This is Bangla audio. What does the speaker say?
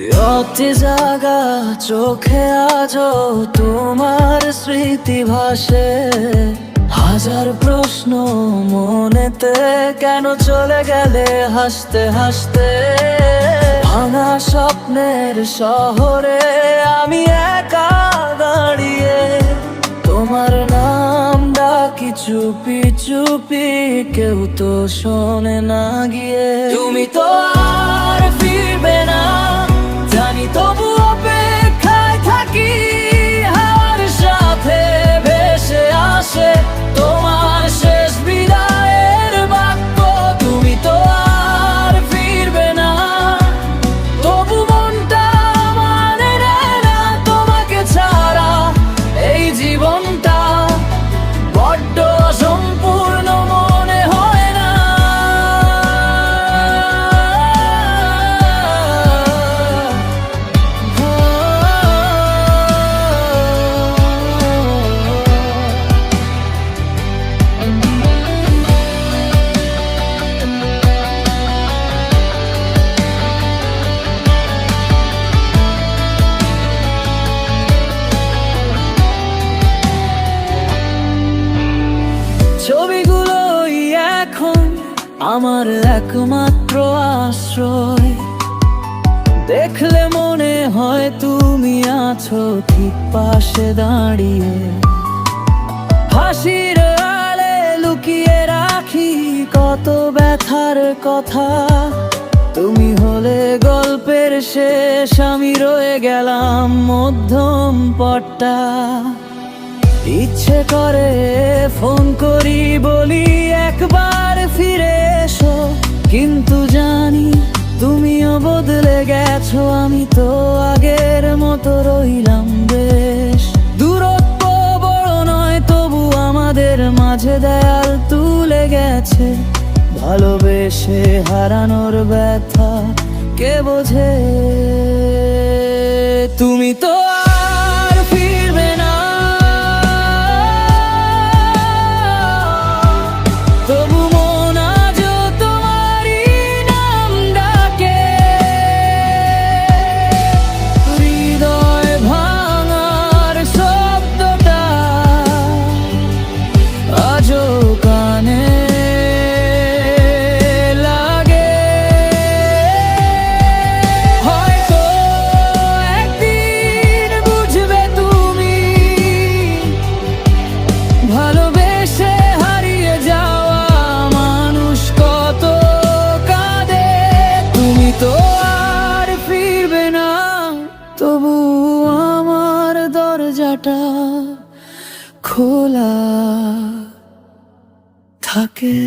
অতি জাগা চোখে আজও তোমার স্মৃতি ভাসে, হাজার প্রশ্ন মনেতে, কেন চলে গেলে হাসতে হাসতে। ভাঙা স্বপ্নের শহরে আমি একা দাঁড়িয়ে, তোমার নাম ডাকি চুপি চুপি, কেউ তো শোনে না গিয়ে। তুমি তো আর ফিরবে না জানি, তবু অপেক্ষায় থাকি। হাওয়ার সাথে ভেসে আসে তোমার শেষ বিদায়ের বাক্য। তুমি তো আর ফিরবে না, তবু মনটা মানে না তোমাকে ছাড়া। এই জীবনটা বড্ড সম্পূর্ণ মনে হয় না। ছবিগুলোই এখন আমার একমাত্র আশ্রয়। দেখলে মনে হয় তুমি আছো ঠিক পাশে দাঁড়িয়ে। হাসির আড়ালে লুকিয়ে রাখি কত ব্যথার কথা। তুমি হলে গল্পের শেষ, আমি রয়ে গেলাম মধ্যম পটটা। ইচ্ছে করে ফোন করি, বলি একবার ফিরে এসো, কিন্তু জানি তুমিও বদলে গেছো। আমি তো আগের মতো রইলাম বেশ। দূরত্ব বড় নয়, তবু আমাদের মাঝে দেয়াল তুলে গেছে। ভালোবেসে হারানোর ব্যথা কে বোঝে? তুমি তো আর ফিরবে না, তবু মন আজও তোমারই নাম ডাকে। হৃদয় ভাঙার শব্দটা আজও কানে লাগে। হয়তো একদিন বুঝবে তুমি, ভালোবেসে হারিয়ে যাওয়া মানুষ কত কাঁদে। তুমি তো আর ফিরবে না, তবু আমার দরজাটা খোলা থাকে।